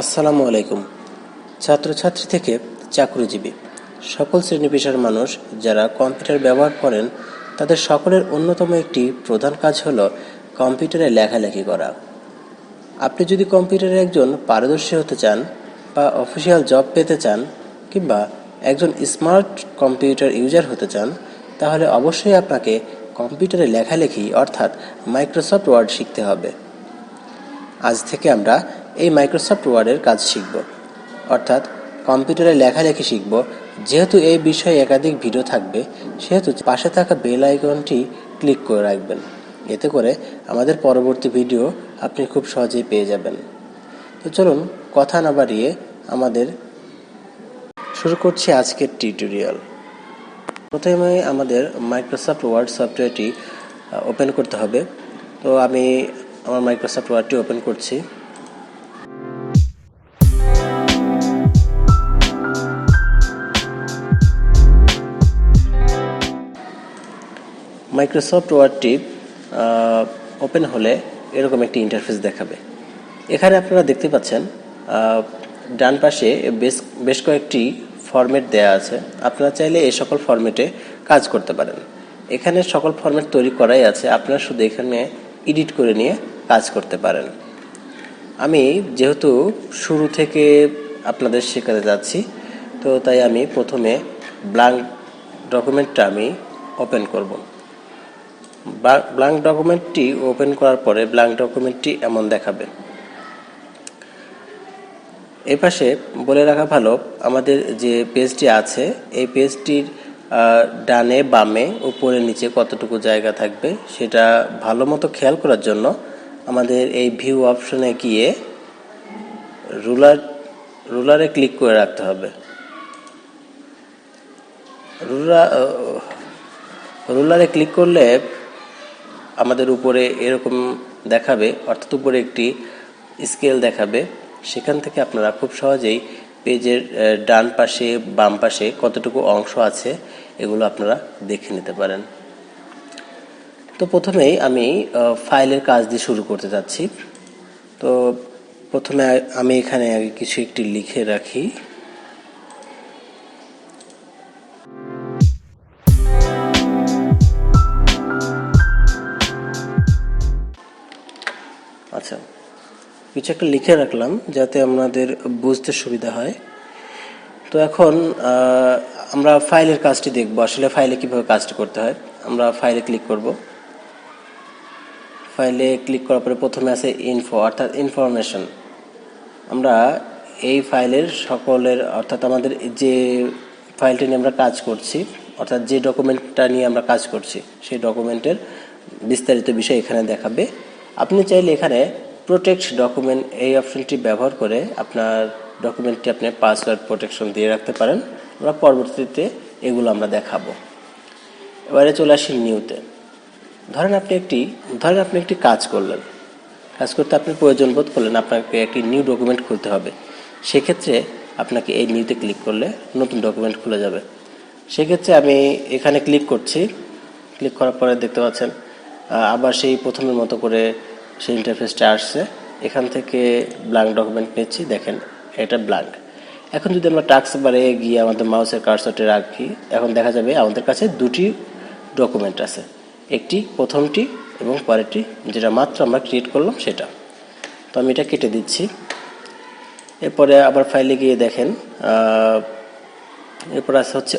আসসালামু আলাইকুম। ছাত্রছাত্রী থেকে চাকরিজীবী সকল শ্রেণী পেশার মানুষ যারা কম্পিউটার ব্যবহার করেন তাদের সকলের অন্যতম একটি প্রধান কাজ হলো কম্পিউটারে লেখালেখি করা। আপনি যদি কম্পিউটারে একজন পারদর্শী হতে চান বা অফিসিয়াল জব পেতে চান কিংবা একজন স্মার্ট কম্পিউটার ইউজার হতে চান, তাহলে অবশ্যই আপনাকে কম্পিউটারে লেখালেখি অর্থাৎ মাইক্রোসফট ওয়ার্ড শিখতে হবে। আজ থেকে আমরা এই মাইক্রোসফট ওয়ার্ডের কাজ শিখব, অর্থাৎ কম্পিউটারে লেখালেখি শিখব। যেহেতু এই বিষয়ে একাধিক ভিডিও থাকবে, সেহেতু পাশে থাকা বেল আইকনটি ক্লিক করে রাখবেন। এতে করে আমাদের পরবর্তী ভিডিও আপনি খুব সহজেই পেয়ে যাবেন। তো চলুন কথা না বাড়িয়ে আমাদের শুরু করছি আজকের টিউটোরিয়াল। প্রথমে আমাদের মাইক্রোসফট ওয়ার্ড সফটওয়্যারটি ওপেন করতে হবে। তো আমি আমার মাইক্রোসফট ওয়ার্ডটি ওপেন করছি। মাইক্রোসফট ওয়ার্ডটি ওপেন হলে এরকম একটি ইন্টারফেস দেখাবে। এখানে আপনারা দেখতে পাচ্ছেন ডান পাশে বেশ কয়েকটি ফরম্যাট দেয়া আছে। আপনারা চাইলে এই সকল ফরম্যাটে কাজ করতে পারেন। এখানে সকল ফরম্যাট তৈরি করাই আছে, আপনারা শুধু এখানে এডিট করে নিয়ে কাজ করতে পারেন। আমি যেহেতু শুরু থেকে আপনাদের শেখাতে যাচ্ছি, তো তাই আমি প্রথমে ব্ল্যাঙ্ক ডকুমেন্টটা আমি ওপেন করব। ব্ল্যাঙ্ক ডকুমেন্টটি ওপেন করার পরে ব্ল্যাঙ্ক ডকুমেন্টটি এমন দেখাবে। এই পাশে বলে রাখা ভালো, আমাদের যে পেজটি আছে এই পেজটির ডানে বামে উপরে নিচে কতটুকু জায়গা থাকবে সেটা ভালো মতো খেয়াল করার জন্য আমাদের এই ভিউ অপশনে গিয়ে রুলারে ক্লিক করে রাখতে হবে। রুলারে ক্লিক করলে আমাদের উপরে এরকম দেখাবে, অর্থাৎ উপরে একটি স্কেল দেখাবে। সেখান থেকে আপনারা খুব সহজেই পেজের ডান পাশে বাম পাশে কতটুকু অংশ আছে এগুলো আপনারা দেখে নিতে পারেন। তো প্রথমেই আমি ফাইলের কাজ দিয়ে শুরু করতে যাচ্ছি। তো প্রথমে আমি এখানে আগে কিছু একটি লিখে রাখি। আচ্ছা, কিছু একটা লিখে রাখলাম যাতে আমাদের বুঝতে সুবিধা হয়। তো এখন আমরা ফাইলের কাজটি দেখব, আসলে ফাইলে কিভাবে কাজটি করতে হয়। আমরা ফাইলে ক্লিক করব। ফাইলে ক্লিক করার পরে প্রথমে আছে ইনফো অর্থাৎ ইনফরমেশন। আমরা এই ফাইলের সকলের অর্থাৎ আমাদের যে ফাইলটি নিয়ে আমরা কাজ করছি, অর্থাৎ যে ডকুমেন্টটা নিয়ে আমরা কাজ করছি সেই ডকুমেন্টের বিস্তারিত বিষয় এখানে দেখাবে। আপনি চাইলে এখানে প্রোটেক্ট ডকুমেন্ট এই অপশনটি ব্যবহার করে আপনার ডকুমেন্টটি আপনি পাসওয়ার্ড প্রোটেকশন দিয়ে রাখতে পারেন। আমরা পরবর্তীতে এগুলো আমরা দেখাবো। এবারে চলে আসি নিউতে। ধরেন আপনি একটি কাজ করলেন, কাজ করতে আপনি প্রয়োজন বোধ করলেন আপনাকে একটি নিউ ডকুমেন্ট খুলতে হবে। সেক্ষেত্রে আপনাকে এই নিউতে ক্লিক করলে নতুন ডকুমেন্ট খুলে যাবে। সেক্ষেত্রে আমি এখানে ক্লিক করছি। ক্লিক করার পরে দেখতে পাচ্ছেন আবার সেই প্রথমের মতো করে সেই ইন্টারফেসটা আসছে। এখান থেকে ব্ল্যাঙ্ক ডকুমেন্ট নিচ্ছি, দেখেন এটা ব্ল্যাঙ্ক। এখন যদি আমরা টাস্ক বারে গিয়ে আমাদের মাউসের কার্সরটি রাখি, এখন দেখা যাবে আমাদের কাছে দুটি ডকুমেন্ট আছে, একটি প্রথমটি এবং পরেরটি যেটা মাত্র আমরা ক্রিয়েট করলাম সেটা। তো আমি এটা কেটে দিচ্ছি। এরপরে আবার ফাইলে গিয়ে দেখেন এরপর আছে হচ্ছে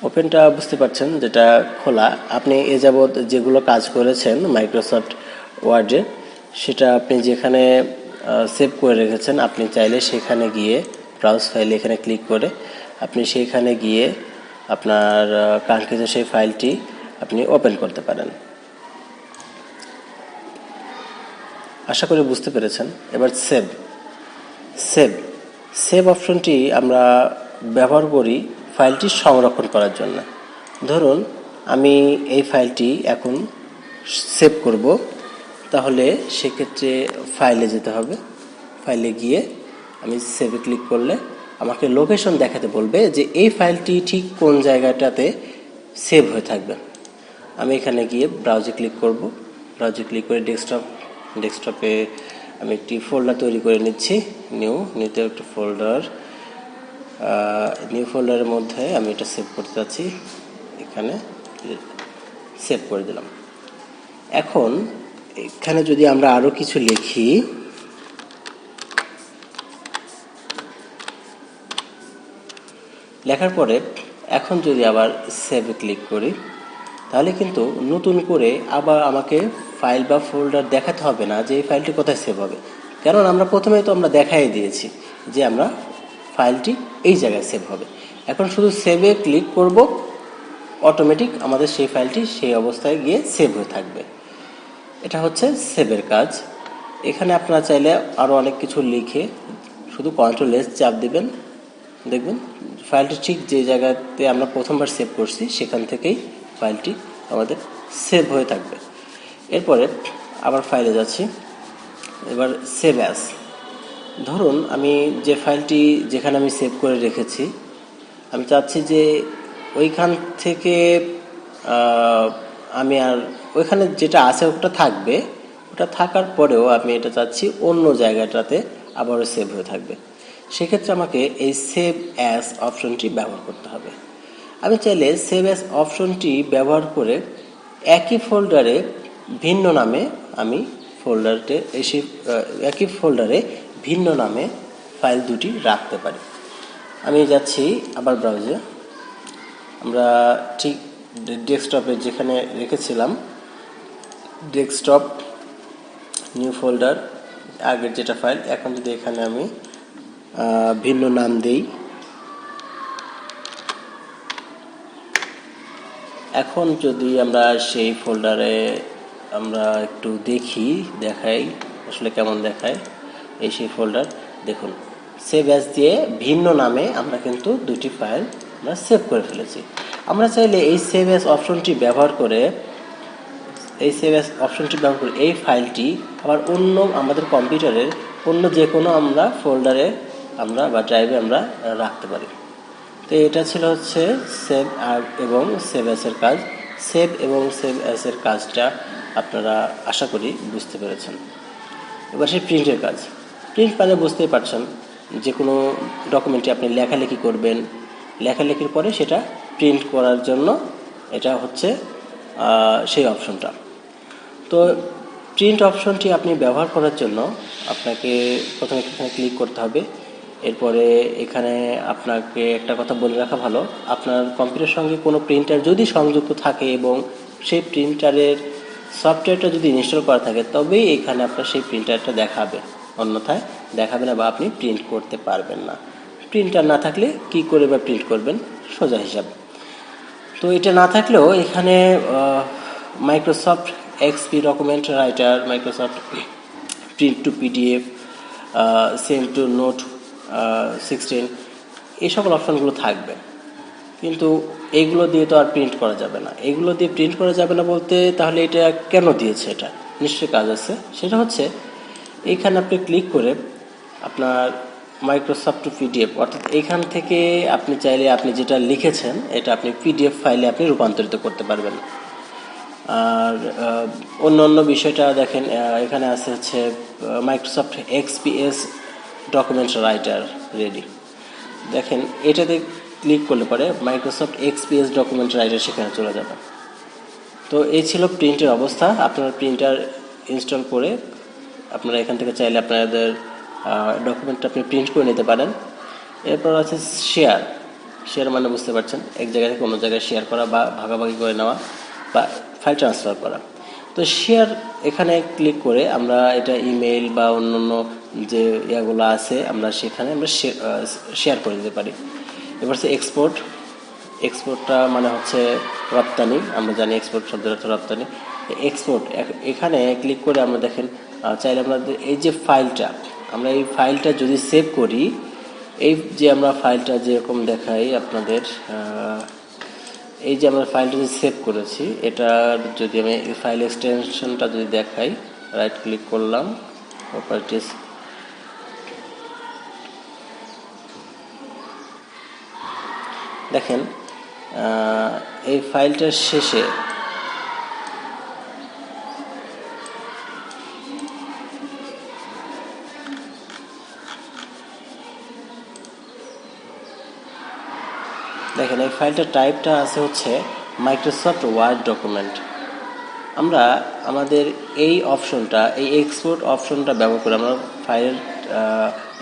ওপেনটা বুঝতে পারছেন যেটা খোলা। আপনি এ যাবৎ যেগুলো কাজ করেছেন মাইক্রোসফট ওয়ার্ডে সেটা আপনি যেখানে সেভ করে রেখেছেন, আপনি চাইলে সেখানে গিয়ে ব্রাউজ ফাইলে এখানে ক্লিক করে আপনি সেইখানে গিয়ে আপনার কাঙ্ক্ষিত সেই ফাইলটি আপনি ওপেন করতে পারেন। আশা করি বুঝতে পেরেছেন। এবার সেভ অপশনটি আমরা ব্যবহার করি ফাইলটি সংরক্ষণ করার জন্য। ধরুন আমি এই ফাইলটি এখন সেভ করব, তাহলে সেক্ষেত্রে ফাইলে যেতে হবে। ফাইলে গিয়ে আমি সেভে ক্লিক করলে আমাকে লোকেশন দেখাতে বলবে যে এই ফাইলটি ঠিক কোন জায়গাটাতে সেভ হয়ে থাকবে। আমি এখানে গিয়ে ব্রাউজে ক্লিক করব। ব্রাউজে ক্লিক করে ডেস্কটপে আমি একটি ফোল্ডার তৈরি করে নিচ্ছি। নিউতে একটা ফোল্ডার, নিউ ফোল্ডারের মধ্যে আমি এটা সেভ করতে যাচ্ছি। এখানে সেভ করে দিলাম। এখন এখানে যদি আমরা আরও কিছু লিখি, লেখার পরে এখন যদি আবার সেভে ক্লিক করি, তাহলে কিন্তু নতুন করে আবার আমাকে ফাইল বা ফোল্ডার দেখাতে হবে না যে এই ফাইলটি কোথায় সেভ হবে, কারণ আমরা প্রথমেই তো আমরা দেখাই দিয়েছি যে আমরা ফাইলটি এই জায়গায় সেভ হবে। এখন শুধু সেভে ক্লিক করব, অটোমেটিক আমাদের সেই ফাইলটি সেই অবস্থায় গিয়ে সেভ হয়ে থাকবে। এটা হচ্ছে সেভের কাজ। এখানে আপনারা চাইলে আরও অনেক কিছু লিখে শুধু কন্ট্রোল-S চাপ দিবেন, দেখবেন ফাইলটি ঠিক যে জায়গাতে আমরা প্রথমবার সেভ করছি সেখান থেকেই ফাইলটি আমাদের সেভ হয়ে থাকবে। এরপরে আবার ফাইলে যাচ্ছি, এবার সেভ অ্যাজ। ধরুন আমি যে ফাইলটি যেখানে আমি সেভ করে রেখেছি, আমি চাচ্ছি যে ওইখান থেকে আমি আর ওইখানে যেটা আছে ওটা থাকবে, ওটা থাকার পরেও আমি এটা চাচ্ছি অন্য জায়গাটাতে আবারও সেভ হয়ে থাকবে। সেক্ষেত্রে আমাকে এই সেভ অ্যাজ অপশনটি ব্যবহার করতে হবে। আমি চাইলে সেভ অ্যাজ অপশনটি ব্যবহার করে একই ফোল্ডারে ভিন্ন নামে আমি একই ফোল্ডারে ভিন্ন নামে ফাইল দুটি রাখতে পারি। আমি যাচ্ছি আবার ব্রাউজারে, আমরা ঠিক ডেস্কটপে যেখানে রেখেছিলাম, ডেস্কটপ, নিউ ফোল্ডার, আগের যেটা ফাইল, এখন যদি এখানে আমি ভিন্ন নাম দেই, এখন যদি আমরা সেই ফোল্ডারে আমরা একটু দেখাই আসলে কেমন দেখায় এই সেই ফোল্ডার, দেখুন সেভ অ্যাজ দিয়ে ভিন্ন নামে আমরা কিন্তু দুটি ফাইল আমরা সেভ করে ফেলেছি। আমরা চাইলে এই সেভ অ্যাজ অপশনটি ব্যবহার করে এই ফাইলটি আবার অন্য আমাদের কম্পিউটারের অন্য যে কোনো আমরা ফোল্ডারে আমরা বা ড্রাইভে আমরা রাখতে পারি। তো এটা ছিল হচ্ছে সেভ এবং সেভ অ্যাসের কাজ। সেভ এবং সেভ অ্যাসের কাজটা আপনারা আশা করি বুঝতে পেরেছেন। এবার সেই প্রিন্টের কাজ। প্রিন্ট মানে বুঝতেই পারছেন, যে কোনো ডকুমেন্টে আপনি লেখালেখি করবেন, লেখালেখির পরে সেটা প্রিন্ট করার জন্য এটা হচ্ছে সেই অপশনটা। তো প্রিন্ট অপশনটি আপনি ব্যবহার করার জন্য আপনাকে প্রথমে এখানে ক্লিক করতে হবে। এরপরে এখানে আপনাকে একটা কথা বলে রাখা ভালো, আপনার কম্পিউটারের সঙ্গে কোনো প্রিন্টার যদি সংযুক্ত থাকে এবং সেই প্রিন্টারের সফটওয়্যারটা যদি ইনস্টল করা থাকে, তবেই এখানে আপনার সেই প্রিন্টারটা দেখাবে, অন্যথায় দেখাবে না বা আপনি প্রিন্ট করতে পারবেন না। প্রিন্টার না থাকলে কি করে বা প্রিন্ট করবেন, সোজা হিসাব। তো এটা না থাকলেও এখানে Microsoft XP document writer, Microsoft print two PDF, send to note 16, এই সকল অপশানগুলো থাকবে। কিন্তু এইগুলো দিয়ে তো আর প্রিন্ট করা যাবে না। এগুলো দিয়ে প্রিন্ট করা যাবে না বলতে তাহলে এটা কেন দিয়েছে? এটা নিশ্চয়ই কাজ আছে। সেটা হচ্ছে এইখানে আপনি ক্লিক করে আপনার মাইক্রোসফট টু পিডিএফ, অর্থাৎ এইখান থেকে আপনি চাইলে আপনি যেটা লিখেছেন এটা আপনি পিডিএফ ফাইলে আপনি রূপান্তরিত করতে পারবেন। আর অন্য বিষয়টা দেখেন, এখানে আছে হচ্ছে Microsoft XPS document writer ready. দেখেন এটাতে ক্লিক করলে পরে মাইক্রোসফট এক্সপিএস ডকুমেন্ট রাইটার সেখানে চলে যাবে। তো এই ছিল প্রিন্টের অবস্থা। আপনার প্রিন্টার ইনস্টল করে আপনারা এখান থেকে চাইলে আপনাদের ডকুমেন্টটা আপনি প্রিন্ট করে নিতে পারেন। এরপর আছে শেয়ার মানে বুঝতে পারছেন, এক জায়গা থেকে অন্য জায়গায় শেয়ার করা বা ভাগাভাগি করে নেওয়া বা ফাইল ট্রান্সফার করা। তো শেয়ার এখানে ক্লিক করে আমরা এটা ইমেইল বা অন্য যে ইয়াগুলো আছে আমরা সেখানে আমরা শেয়ার করে দিতে পারি। এবার হচ্ছে এক্সপোর্টটা মানে হচ্ছে রপ্তানি, আমরা জানি এক্সপোর্ট শব্দের অর্থ রপ্তানি। এক্সপোর্ট এখানে ক্লিক করে আমরা দেখেন চাইলে আমরা এই যে ফাইলটা, আমরা এই ফাইলটা যদি সেভ করি, এই যে আমরা ফাইলটা যেরকম দেখাই আপনাদের, এই যে আমরা ফাইলটা যদি সেভ করেছি, এটার যদি আমি ফাইল এক্সটেনশনটা যদি দেখাই, রাইট ক্লিক করলাম, প্রপার্টিজ, দেখেন এই ফাইলটার শেষে দেখেন এই ফাইলটার টাইপটা আছে হচ্ছে মাইক্রোসফট ওয়ার্ড ডকুমেন্ট। আমরা আমাদের এই অপশনটা, এই এক্সপোর্ট অপশনটা ব্যবহার করে আমরা ফাইলের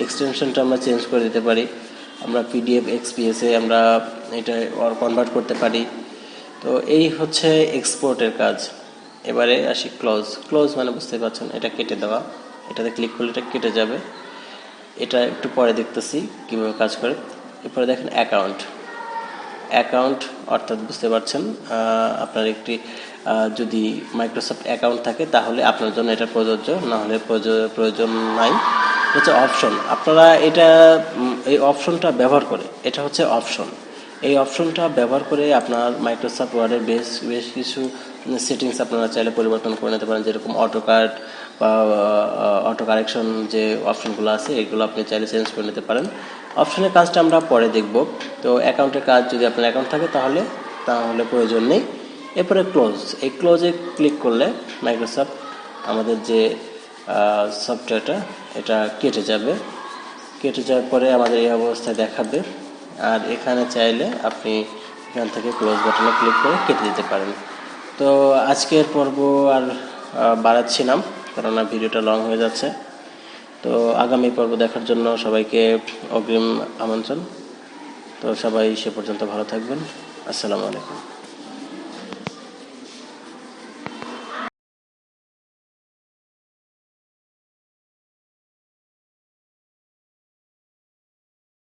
এক্সটেনশনটা আমরা চেঞ্জ করে দিতে পারি। আমরা পিডিএফ এক্সপিএসে আমরা এটা কনভার্ট করতে পারি। তো এই হচ্ছে এক্সপোর্টের কাজ। এবারে আসি ক্লোজ। ক্লোজ মানে বুঝতে পারছেন, এটা কেটে দেওয়া। এটাতে ক্লিক করলে এটা কেটে যাবে। এটা একটু পরে দেখতেছি কীভাবে কাজ করে। এরপরে দেখেন অ্যাকাউন্ট। অ্যাকাউন্ট অর্থাৎ বুঝতে পারছেন, আপনার একটি যদি মাইক্রোসফট অ্যাকাউন্ট থাকে তাহলে আপনার জন্য এটা প্রযোজ্য, না হলে প্রয়োজন নাই। হচ্ছে অপশন। আপনারা এটা এই অপশনটা ব্যবহার করে, এটা হচ্ছে অপশন, এই অপশনটা ব্যবহার করে আপনার মাইক্রোসফট ওয়ার্ডের বেশ কিছু সেটিংস আপনারা চাইলে পরিবর্তন করে নিতে পারেন, যেরকম অটোকাট বা অটো কারেকশন যে অপশনগুলো আছে এগুলো আপনি চাইলে চেঞ্জ করে নিতে পারেন। অপশনের কাজটা আমরা পরে দেখব। তো অ্যাকাউন্টের কাজ যদি আপনার অ্যাকাউন্ট থাকে তাহলে প্রয়োজন নেই। এরপরে ক্লোজ। এই ক্লোজে ক্লিক করলে মাইক্রোসফট আমাদের যে সফটওয়্যারটা এটা কেটে যাবে। কেটে যাওয়ার পরে আমাদের এই অবস্থায় দেখাবে। আর এখানে চাইলে আপনি এখান থেকে ক্লোজ বাটনে ক্লিক করে কেটে দিতে পারেন। তো আজকের পর্ব আর বাড়াচ্ছি না, কেননা ভিডিওটা লং হয়ে যাচ্ছে। তো আগামী পর্ব দেখার জন্য সবাইকে অগ্রিম আমন্ত্রণ। তো সবাই সে পর্যন্ত ভালো থাকবেন। আসসালামু আলাইকুম।